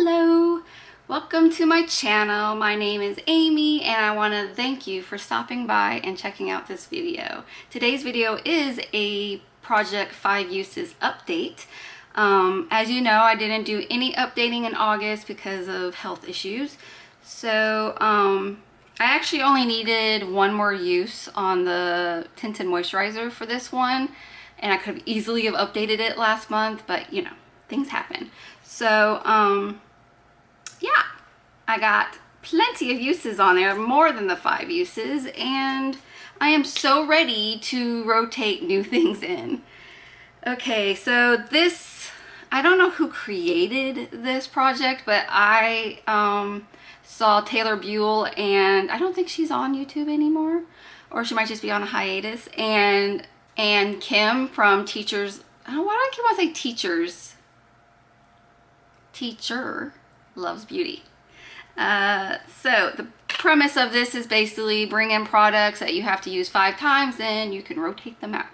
Hello, welcome to my channel. My name is Amy and I want to thank you for stopping by and checking out this video. Today's video is a Project 5 Uses update. As you know, I didn't do any updating in August because of health issues. So I actually only needed one more use on the tinted moisturizer for this one. And I could have easily have updated it last month, but you know, things happen. So, yeah, I got plenty of uses on there, more than the 5 uses, and I am so ready to rotate new things in. Okay, so this, I don't know who created this project, but I saw Taylor Buell, and I don't think she's on YouTube anymore, or she might just be on a hiatus, and Kim from Teachers, why do I keep wanting to say Teacher Loves Beauty. So the premise of this is basically bring in products that you have to use 5 times and you can rotate them out.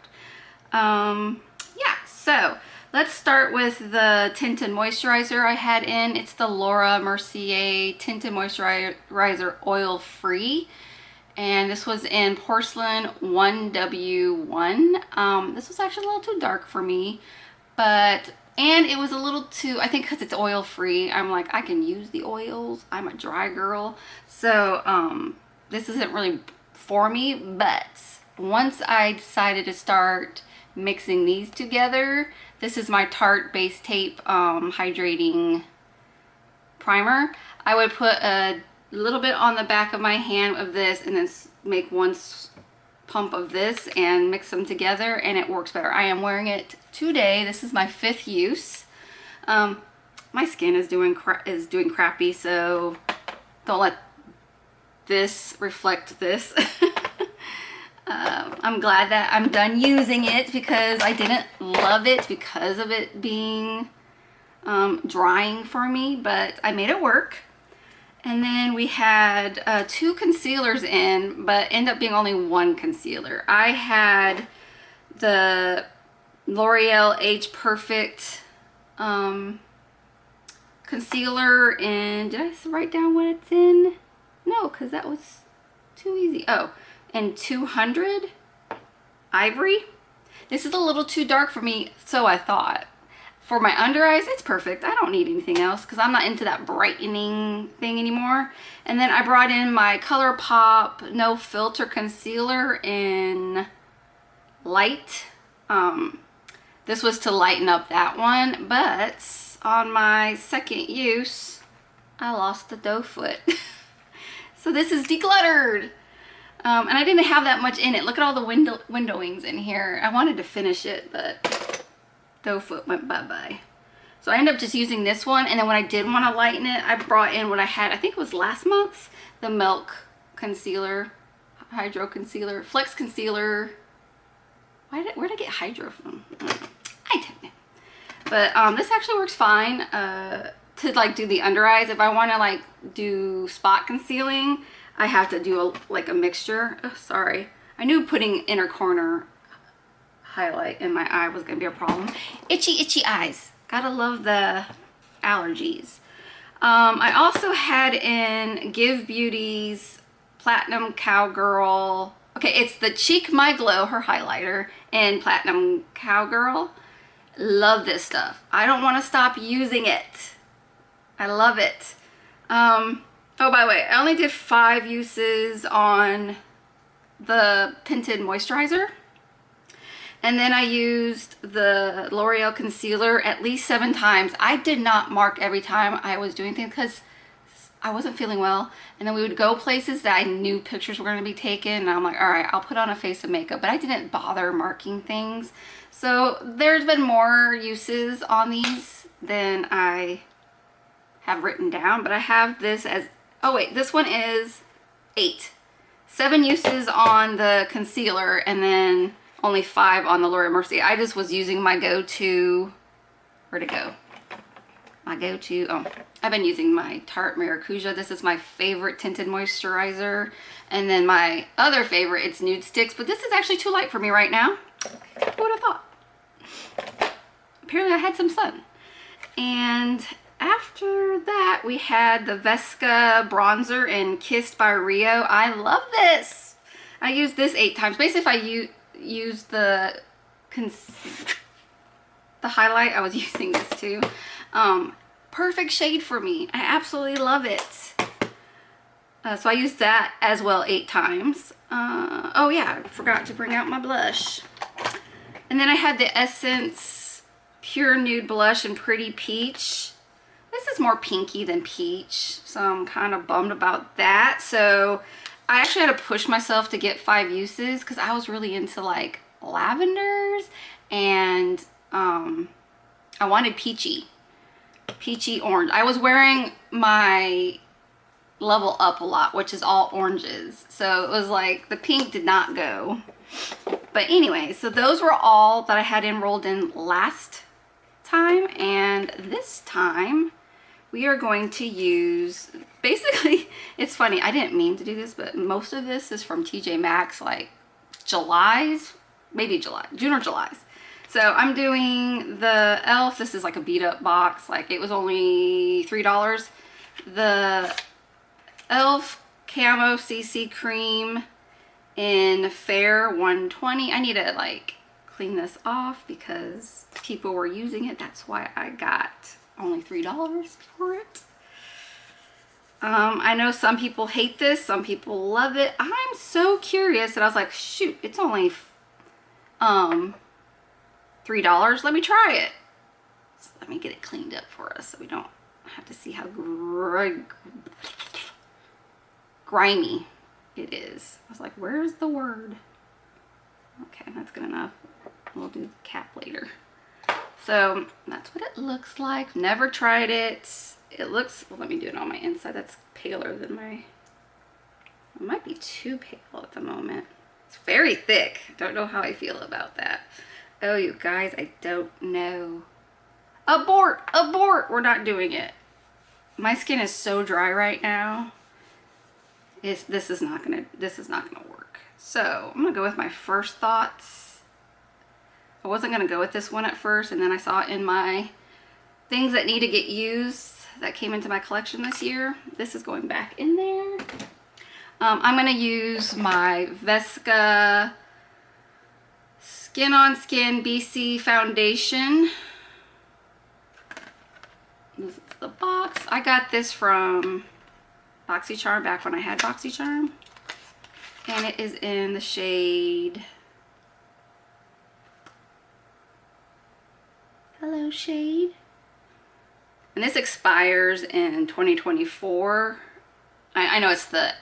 Yeah, so let's start with the tinted moisturizer I had in. It's the Laura Mercier Tinted Moisturizer Oil Free. And this was in Porcelain 1W1. This was actually a little too dark for me, and it was a little too, I think because it's oil free, I'm like, I can use the oils. I'm a dry girl. So this isn't really for me, but once I decided to start mixing these together, this is my Tarte Base Tape Hydrating Primer. I would put a little bit on the back of my hand of this and then make one pump of this and mix them together, and it works better. I am wearing it today. This is my 5th use. My skin is doing crappy, so don't let this reflect this. I'm glad that I'm done using it because I didn't love it because of it being drying for me, but I made it work. And then we had 2 concealers in, but ended up being only 1 concealer. I had the L'Oreal Age Perfect concealer in, did I write down what it's in? No, because that was too easy. Oh, in 200 Ivory. This is a little too dark for me, so I thought. For my under eyes, it's perfect. I don't need anything else because I'm not into that brightening thing anymore. And then I brought in my ColourPop No Filter Concealer in Light. This was to lighten up that one, but on my second use, I lost the doe foot. So this is decluttered. And I didn't have that much in it. Look at all the windowings in here. I wanted to finish it, but doe foot went bye-bye. So I ended up just using this one, and then when I did want to lighten it, I brought in what I had, I think it was last month's, the Milk Concealer, Hydro Concealer, Flex Concealer. Where'd I get Hydro from? I don't know. But this actually works fine to like do the under eyes. If I want to like do spot concealing, I have to do like a mixture. Oh, sorry. I knew putting inner corner highlight in my eye was gonna be a problem. Itchy eyes. Gotta love the allergies. I also had in Give Beauty's Platinum Cowgirl. Okay, it's the Cheek My Glow, her highlighter, in Platinum Cowgirl. Love this stuff. I don't want to stop using it. I love it. Oh, by the way, I only did 5 uses on the tinted moisturizer. And then I used the L'Oreal concealer at least 7 times. I did not mark every time I was doing things because I wasn't feeling well. And then we would go places that I knew pictures were going to be taken. And I'm like, all right, I'll put on a face of makeup. But I didn't bother marking things. So there's been more uses on these than I have written down. But I have this as, oh wait, this one is 8. 7 uses on the concealer and then only 5 on the Laura Mercier. I just was using my go-to, where'd it go? My go-to, oh, I've been using my Tarte Maracuja. This is my favorite tinted moisturizer. And then my other favorite, it's Nude Sticks, but this is actually too light for me right now. Who would have thought? Apparently I had some sun. And after that, we had the Vesca bronzer in Kissed by Rio. I love this. I used this 8 times. Basically, if I use the highlight, I was using this too. Perfect shade for me. I absolutely love it. So I used that as well 8 times. Oh yeah, I forgot to bring out my blush. And then I had the Essence Pure Nude Blush in Pretty Peach. This is more pinky than peach, so I'm kind of bummed about that. So I actually had to push myself to get 5 uses because I was really into like lavenders, and I wanted peachy orange. I was wearing my Level Up a lot, which is all oranges, so it was like the pink did not go. But anyway, so those were all that I had enrolled in last time, and this time we are going to use, basically, it's funny, I didn't mean to do this, but most of this is from TJ Maxx, like July's, maybe July, June or July's. So I'm doing the e.l.f. This is like a beat up box, like it was only $3. The e.l.f. Camo CC Cream in Fair 120. I need to like clean this off because people were using it. That's why I got only $3 for it. I know some people hate this, some people love it. I'm so curious that I was like, shoot, it's only $3. Let me try it. So let me get it cleaned up for us so we don't have to see how grimy it is. I was like, where's the word? Okay, that's good enough. We'll do the cap later. So that's what it looks like. Never tried it. It looks, well, let me do it on my inside. That's paler than my, it might be too pale at the moment. It's very thick. Don't know how I feel about that. Oh, you guys, I don't know. Abort, abort. We're not doing it. My skin is so dry right now. This is not gonna work. So I'm gonna go with my first thoughts. I wasn't gonna go with this one at first, and then I saw it in my things that need to get used that came into my collection this year. This is going back in there. I'm gonna use my Vesca Skin on Skin BC foundation. This is the box. I got this from BoxyCharm back when I had BoxyCharm, and it is in the shade Hello Shade, and this expires in 2024. I know it's the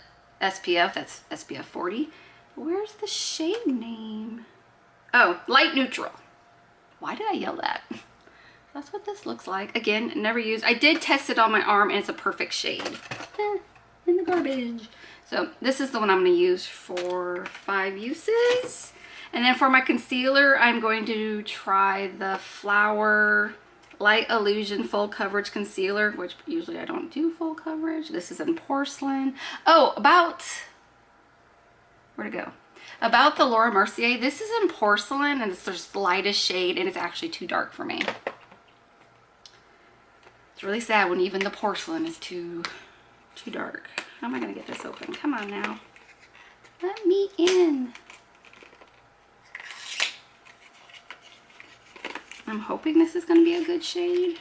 SPF, that's SPF 40. Where's the shade name? Oh, Light Neutral. Why did I yell that? That's what this looks like. Again, never used. I did test it on my arm, and it's a perfect shade. In the garbage. So this is the one I'm going to use for 5 uses. And then for my concealer, I'm going to try the Flower Light Illusion Full Coverage Concealer, which usually I don't do full coverage. This is in Porcelain. Oh, where'd it go? About the Laura Mercier. This is in Porcelain, and it's just the lightest shade, and it's actually too dark for me. It's really sad when even the Porcelain is too dark. How am I going to get this open? Come on now. Let me in. I'm hoping this is going to be a good shade.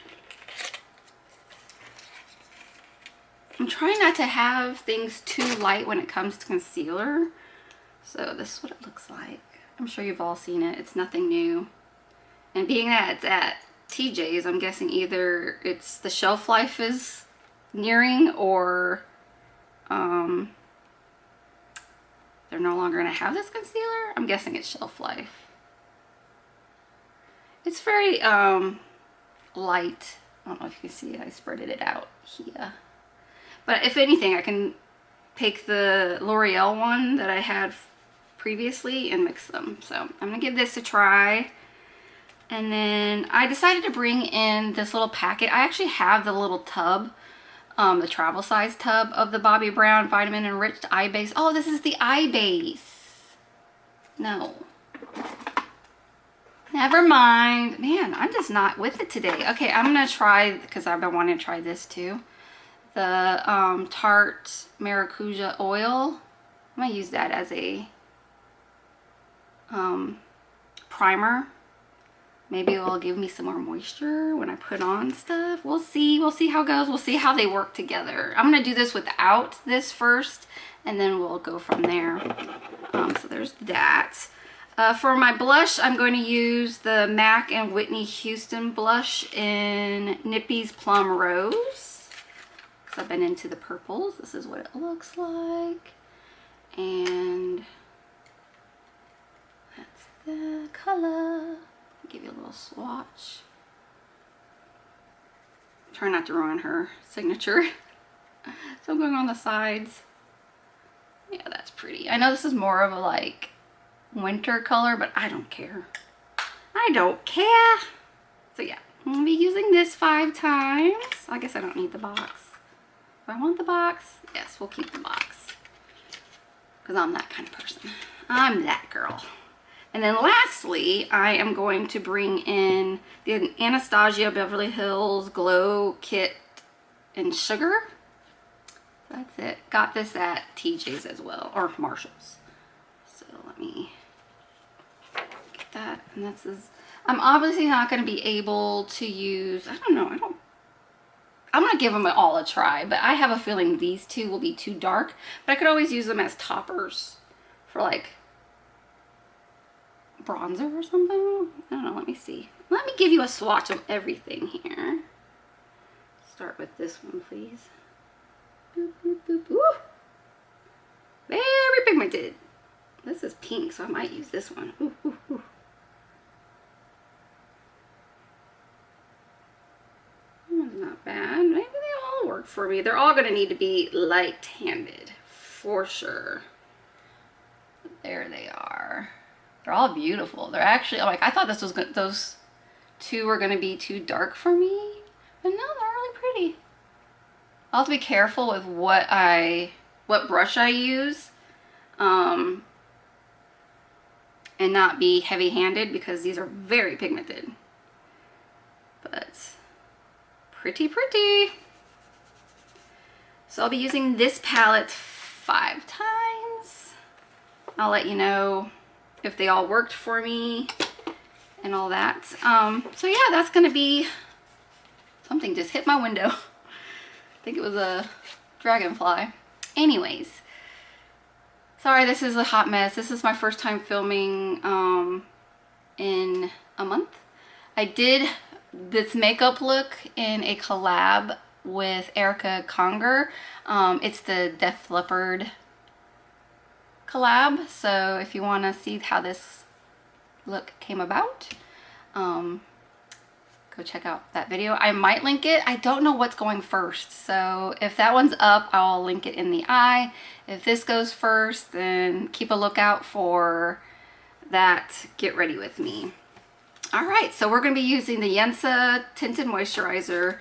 I'm trying not to have things too light when it comes to concealer. So this is what it looks like. I'm sure you've all seen it. It's nothing new. And being that it's at TJ's, I'm guessing either it's the shelf life is nearing, or they're no longer going to have this concealer. I'm guessing it's shelf life. It's very light. I don't know if you can see it. I spreaded it out here. But if anything, I can pick the L'Oreal one that I had previously and mix them. So I'm going to give this a try. And then I decided to bring in this little packet. I actually have the little tub, the travel size tub of the Bobbi Brown Vitamin Enriched Eye Base. Oh, this is the eye base. No. Never mind. Man, I'm just not with it today. Okay, I'm gonna try, because I've been wanting to try this too. The Tarte Maracuja oil. I'm gonna use that as a primer. Maybe it'll give me some more moisture when I put on stuff. We'll see. We'll see how it goes. We'll see how they work together. I'm gonna do this without this first, and then we'll go from there. So there's that. For my blush, I'm going to use the MAC and Whitney Houston blush in Nippy's Plum Rose. Because I've been into the purples. This is what it looks like. And that's the color. I'll give you a little swatch. Try not to ruin her signature. So I'm going on the sides. Yeah, that's pretty. I know this is more of a like winter color, but I don't care. I don't care. So yeah, I'm gonna be using this 5 times. I guess I don't need the box. Do I want the box? Yes, we'll keep the box. Because I'm that kind of person. I'm that girl. And then lastly, I am going to bring in the Anastasia Beverly Hills Glow Kit in Sugar. That's it. Got this at TJ's as well, or Marshall's. So let me get that. And this is, I'm obviously not going to be able to use, I don't know, I'm going to give them all a try, but I have a feeling these two will be too dark. But I could always use them as toppers for like bronzer or something. I don't know, let me see. Let me give you a swatch of everything here. Start with this one, please. Boop, boop, boop. Ooh. Very pigmented. This is pink, so I might use this one. Ooh, ooh, ooh. Not bad. Maybe they all work for me. They're all going to need to be light-handed for sure. There they are. They're all beautiful. They're actually like, I thought this was good. Those two were going to be too dark for me, but no, they're really pretty. I'll have to be careful with what brush I use, and not be heavy-handed because these are very pigmented. But pretty. So I'll be using this palette 5 times. I'll let you know if they all worked for me and all that. So yeah, that's gonna be, something just hit my window. I think it was a dragonfly. Anyways, sorry this is a hot mess. This is my first time filming in a month. I did this makeup look in a collab with Erica Conger. It's the Def Leppard collab, so if you want to see how this look came about, go check out that video. I might link it. I don't know what's going first, so if that one's up, I'll link it in the eye. If this goes first, then keep a lookout for that Get Ready With Me. Alright, so we're going to be using the Yensa Tinted Moisturizer,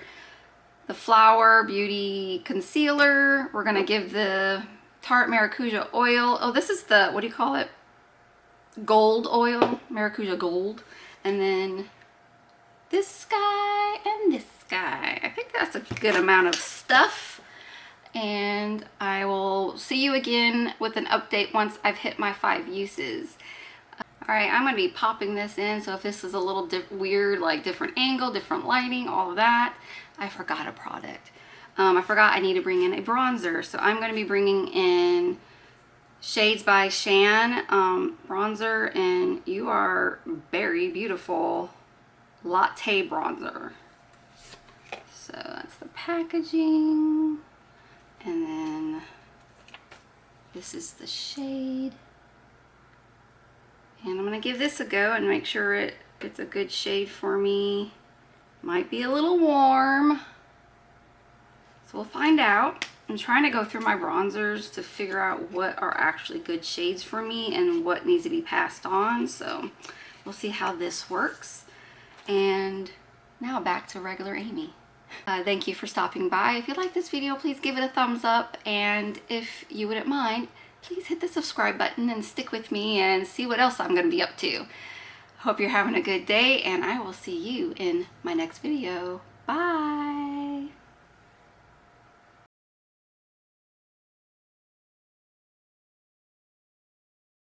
the Flower Beauty Concealer. We're going to give the Tarte Maracuja oil. Oh, this is the, what do you call it? Gold oil, Maracuja Gold. And then this guy and this guy. I think that's a good amount of stuff. And I will see you again with an update once I've hit my 5 uses. Alright, I'm going to be popping this in, so if this is a little weird, like different angle, different lighting, all of that, I forgot a product. I forgot I need to bring in a bronzer, so I'm going to be bringing in Shades by Shan bronzer, and You Are Very Beautiful Latte Bronzer. So that's the packaging, and then this is the shade. And I'm going to give this a go and make sure it's a good shade for me. Might be a little warm. So we'll find out. I'm trying to go through my bronzers to figure out what are actually good shades for me and what needs to be passed on. So we'll see how this works. And now back to regular Amy. Thank you for stopping by. If you like this video, please give it a thumbs up. And if you wouldn't mind, please hit the subscribe button and stick with me and see what else I'm going to be up to. Hope you're having a good day, and I will see you in my next video. Bye.